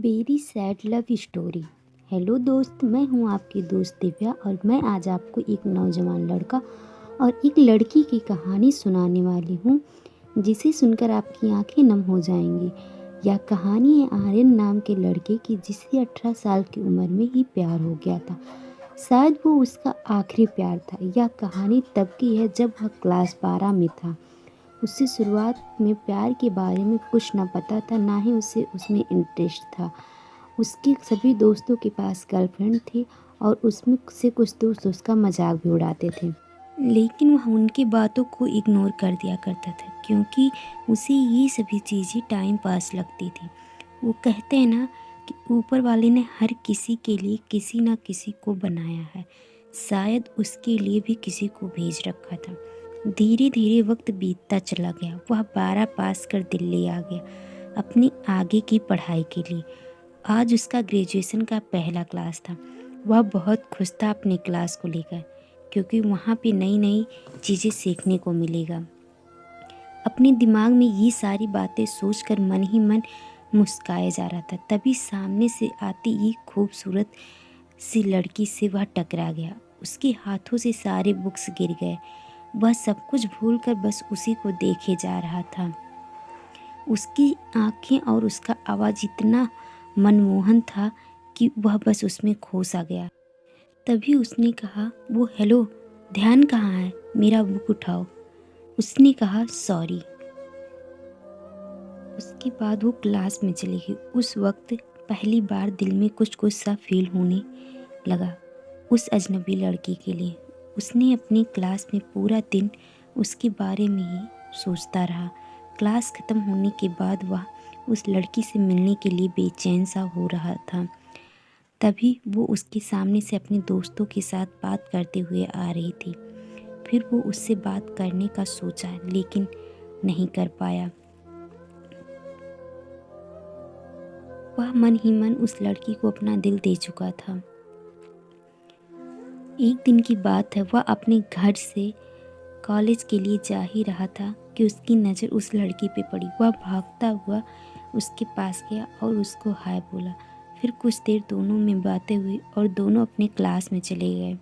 Very sad love story. Hello दोस्त, मैं हूँ आपकी दोस्त दिव्या और मैं आज आपको एक नौजवान लड़का और एक लड़की की कहानी सुनाने वाली हूँ जिसे सुनकर आपकी आंखें नम हो जाएंगी। यह कहानी है आर्यन नाम के लड़के की जिसे 18 साल की उम्र में ही प्यार हो गया था। शायद वो उसका आखिरी प्यार था। यह कहानी तब की है जब वह क्लास 12 में था। उसे शुरुआत में प्यार के बारे में कुछ न पता था, ना ही उसे उसमें इंटरेस्ट था। उसके सभी दोस्तों के पास गर्लफ्रेंड थी और उसमें से कुछ दोस्त उसका मजाक भी उड़ाते थे, लेकिन वह उनकी बातों को इग्नोर कर दिया करता था क्योंकि उसे ये सभी चीज़ें टाइम पास लगती थी। वो कहते हैं ना कि ऊपर वाले ने हर किसी के लिए किसी न किसी को बनाया है, शायद उसके लिए भी किसी को भेज रखा था। धीरे धीरे वक्त बीतता चला गया। वह 12 पास कर दिल्ली आ गया अपनी आगे की पढ़ाई के लिए। आज उसका ग्रेजुएशन का पहला क्लास था। वह बहुत खुश था अपने क्लास को लेकर क्योंकि वहाँ पे नई नई चीज़ें सीखने को मिलेगा। अपने दिमाग में ये सारी बातें सोचकर मन ही मन मुस्काया जा रहा था। तभी सामने से आती एक खूबसूरत सी लड़की से वह टकरा गया। उसके हाथों से सारे बुक्स गिर गए। वह सब कुछ भूलकर बस उसी को देखे जा रहा था। उसकी आंखें और उसका आवाज़ इतना मनमोहन था कि वह बस उसमें खो सा गया। तभी उसने कहा, वो हेलो, ध्यान कहाँ है, मेरा बुक उठाओ। उसने कहा सॉरी। उसके बाद वो क्लास में चली गई। उस वक्त पहली बार दिल में कुछ कुछ सा फील होने लगा उस अजनबी लड़की के लिए। उसने अपनी क्लास में पूरा दिन उसके बारे में ही सोचता रहा। क्लास ख़त्म होने के बाद वह उस लड़की से मिलने के लिए बेचैन सा हो रहा था। तभी वो उसके सामने से अपने दोस्तों के साथ बात करते हुए आ रही थी। फिर वो उससे बात करने का सोचा लेकिन नहीं कर पाया। वह मन ही मन उस लड़की को अपना दिल दे चुका था। एक दिन की बात है, वह अपने घर से कॉलेज के लिए जा ही रहा था कि उसकी नज़र उस लड़की पे पड़ी। वह भागता हुआ उसके पास गया और उसको हाय बोला। फिर कुछ देर दोनों में बातें हुई और दोनों अपने क्लास में चले गए।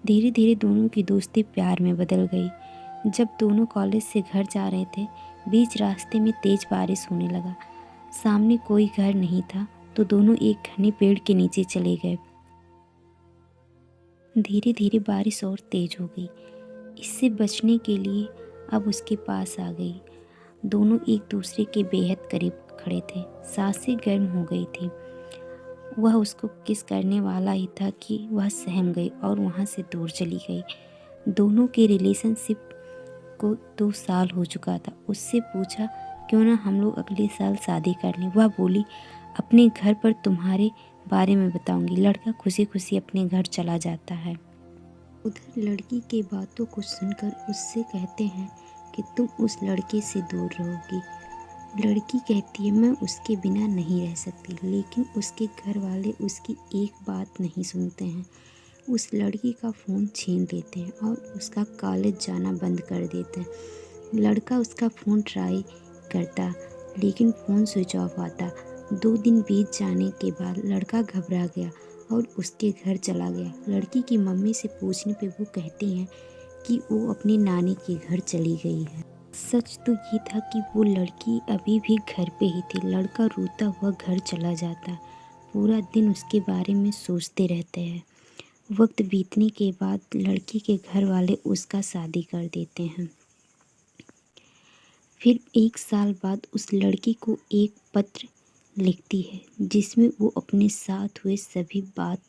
धीरे धीरे दोनों की दोस्ती प्यार में बदल गई। जब दोनों कॉलेज से घर जा रहे थे, बीच रास्ते में तेज बारिश होने लगा। सामने कोई घर नहीं था तो दोनों एक घने पेड़ के नीचे चले गए। धीरे धीरे बारिश और तेज हो गई। इससे बचने के लिए अब उसके पास आ गई। दोनों एक दूसरे के बेहद करीब खड़े थे। सांसें गर्म हो गई थी। वह उसको किस करने वाला ही था कि वह सहम गई और वहाँ से दूर चली गई। दोनों के रिलेशनशिप को 2 साल हो चुका था। उससे पूछा, क्यों ना हम लोग अगले साल शादी कर लें। वह बोली, अपने घर पर तुम्हारे बारे में बताऊंगी। लड़का खुशी खुशी अपने घर चला जाता है। उधर लड़की के बातों को सुनकर उससे कहते हैं कि तुम उस लड़के से दूर रहोगी। लड़की कहती है, मैं उसके बिना नहीं रह सकती, लेकिन उसके घर वाले उसकी एक बात नहीं सुनते हैं। उस लड़की का फ़ोन छीन लेते हैं और उसका कॉलेज जाना बंद कर देते हैं। लड़का उसका फ़ोन ट्राई करता लेकिन फ़ोन स्विच ऑफ आता। 2 दिन बीत जाने के बाद लड़का घबरा गया और उसके घर चला गया। लड़की की मम्मी से पूछने पे वो कहती हैं कि वो अपनी नानी के घर चली गई है। सच तो ये था कि वो लड़की अभी भी घर पे ही थी। लड़का रोता हुआ घर चला जाता। पूरा दिन उसके बारे में सोचते रहते हैं। वक्त बीतने के बाद लड़की के घर वाले उसका शादी कर देते हैं। फिर 1 साल बाद उस लड़की को एक पत्र लिखती है जिसमें वो अपने साथ हुए सभी बात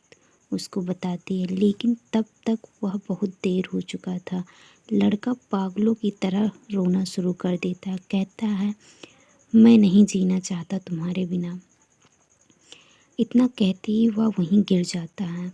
उसको बताती है, लेकिन तब तक वह बहुत देर हो चुका था। लड़का पागलों की तरह रोना शुरू कर देता है। कहता है, मैं नहीं जीना चाहता तुम्हारे बिना। इतना कहते ही वह वहीं गिर जाता है।